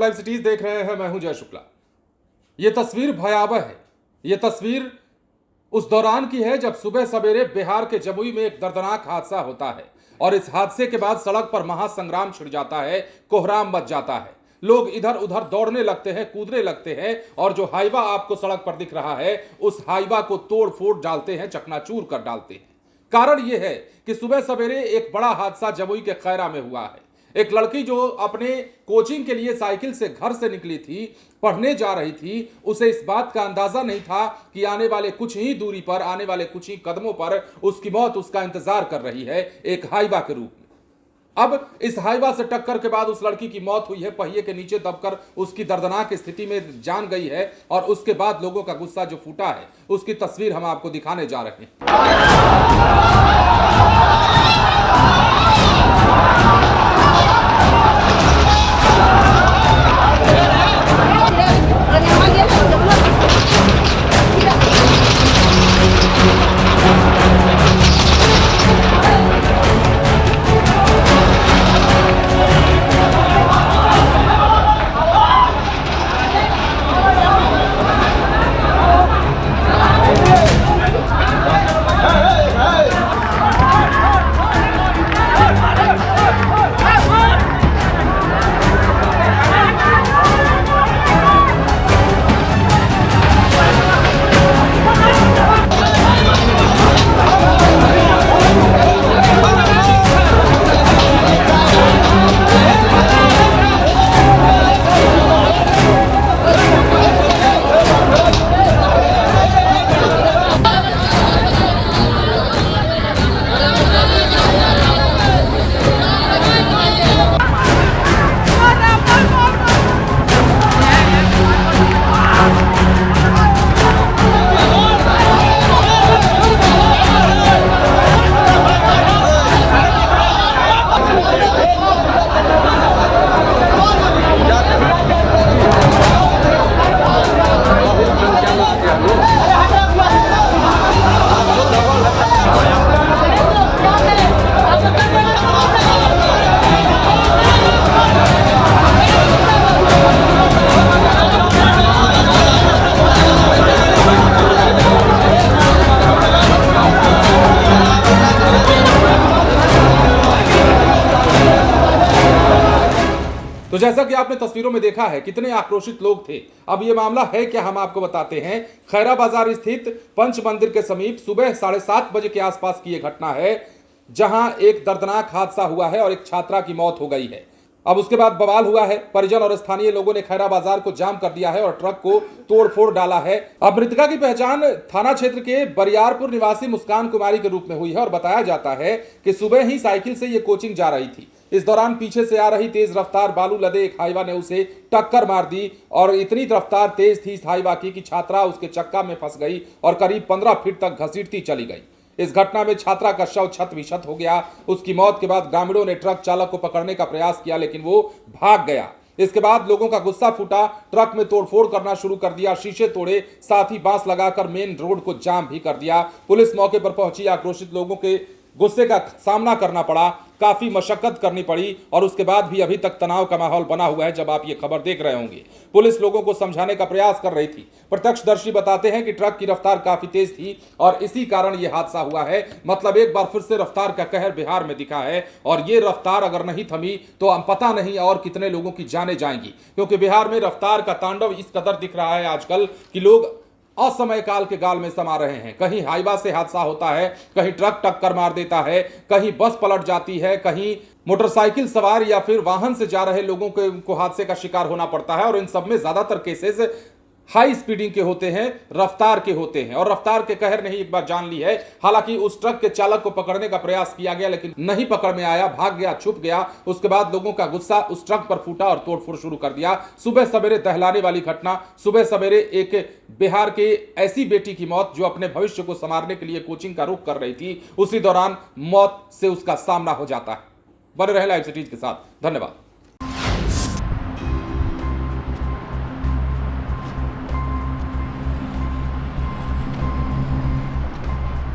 Live cities देख रहे हैं, मैं हूं जय शुक्ला। यह तस्वीर भयावह है। यह तस्वीर उस दौरान की है जब सुबह सवेरे बिहार के जमुई में एक दर्दनाक हादसा होता है और इस हादसे के बाद सड़क पर महासंग्राम छिड़ जाता है, कोहराम मच जाता है। लोग इधर उधर दौड़ने लगते हैं, कूदने लगते हैं और जो हाईवा आपको सड़क पर दिख रहा है उस हाईवा को तोड़ फोड़ डालते हैं, चकनाचूर कर डालते हैं। कारण यह है कि सुबह सवेरे एक बड़ा हादसा जमुई के खैरा में हुआ है। एक लड़की जो अपने कोचिंग के लिए साइकिल से घर से निकली थी, पढ़ने जा रही थी, उसे इस बात का अंदाजा नहीं था कि आने वाले कुछ ही दूरी पर, आने वाले कुछ ही कदमों पर उसकी मौत उसका इंतजार कर रही है एक हाईवा के रूप में। अब इस हाईवा से टक्कर के बाद उस लड़की की मौत हुई है, पहिए के नीचे दबकर उसकी दर्दनाक स्थिति में जान गई है और उसके बाद लोगों का गुस्सा जो फूटा है उसकी तस्वीर हम आपको दिखाने जा रहे हैं। तो जैसा कि आपने तस्वीरों में देखा है कितने आक्रोशित लोग थे। अब यह मामला है क्या, हम आपको बताते हैं। खैरा बाजार स्थित पंच मंदिर के समीप सुबह 7:30 बजे के आसपास की यह घटना है, जहां एक दर्दनाक हादसा हुआ है और एक छात्रा की मौत हो गई है। अब उसके बाद बवाल हुआ है। परिजन और स्थानीय लोगों ने खैरा बाजार को जाम कर दिया है और ट्रक को तोड़फोड़ डाला है। अब मृतका की पहचान थाना क्षेत्र के बरियारपुर निवासी मुस्कान कुमारी के रूप में हुई है और बताया जाता है कि सुबह ही साइकिल से ये कोचिंग जा रही थी। इस दौरान पीछे से आ रही तेज रफ्तार बालू लदे एक हाईवा ने उसे टक्कर मार दी और इतनी रफ्तार तेज थी इस हाईवा की कि छात्रा उसके चक्का में फंस गई और करीब 15 फीट तक घसीटती चली गई। इस घटना में छात्रा का शव छत विछत हो गया। उसकी मौत के बाद ग्रामीणों ने ट्रक चालक को पकड़ने का प्रयास किया लेकिन वो भाग गया। इसके बाद लोगों का गुस्सा फूटा, ट्रक में तोड़फोड़ करना शुरू कर दिया, शीशे तोड़े, साथ ही बांस लगाकर मेन रोड को जाम भी कर दिया। पुलिस मौके पर पहुंची, आक्रोशित लोगों के गुस्से का सामना करना पड़ा, काफी मशक्कत करनी पड़ी और उसके बाद भी अभी तक तनाव का माहौल बना हुआ है। जब आप ये खबर देख रहे होंगे, पुलिस लोगों को समझाने का प्रयास कर रही थी। प्रत्यक्षदर्शी बताते हैं कि ट्रक की रफ्तार काफी तेज थी और इसी कारण यह हादसा हुआ है। मतलब एक बार फिर से रफ्तार का कहर बिहार में दिखा है और ये रफ्तार अगर नहीं थमी तो हम पता नहीं और कितने लोगों की जानें जाएंगी, क्योंकि बिहार में रफ्तार का तांडव इस कदर दिख रहा है आजकल कि लोग असमय काल के गाल में समा रहे हैं। कहीं हाईवा से हादसा होता है, कहीं ट्रक टक्कर मार देता है, कहीं बस पलट जाती है, कहीं मोटरसाइकिल सवार या फिर वाहन से जा रहे लोगों को हादसे का शिकार होना पड़ता है और इन सब में ज्यादातर केसेस हाई स्पीडिंग के होते हैं, रफ्तार के होते हैं और रफ्तार के कहर ने ही एक बार जान ली है। हालांकि उस ट्रक के चालक को पकड़ने का प्रयास किया गया लेकिन नहीं पकड़ में आया, भाग गया, छुप गया। उसके बाद लोगों का गुस्सा उस ट्रक पर फूटा और तोड़फोड़ शुरू कर दिया। सुबह सवेरे दहलाने वाली घटना, सुबह सवेरे एक बिहार के ऐसी बेटी की मौत जो अपने भविष्य को संवारने के लिए कोचिंग का रुख कर रही थी, उसी दौरान मौत से उसका सामना हो जाता है। बने रहे लाइव सिटीज के साथ। धन्यवाद।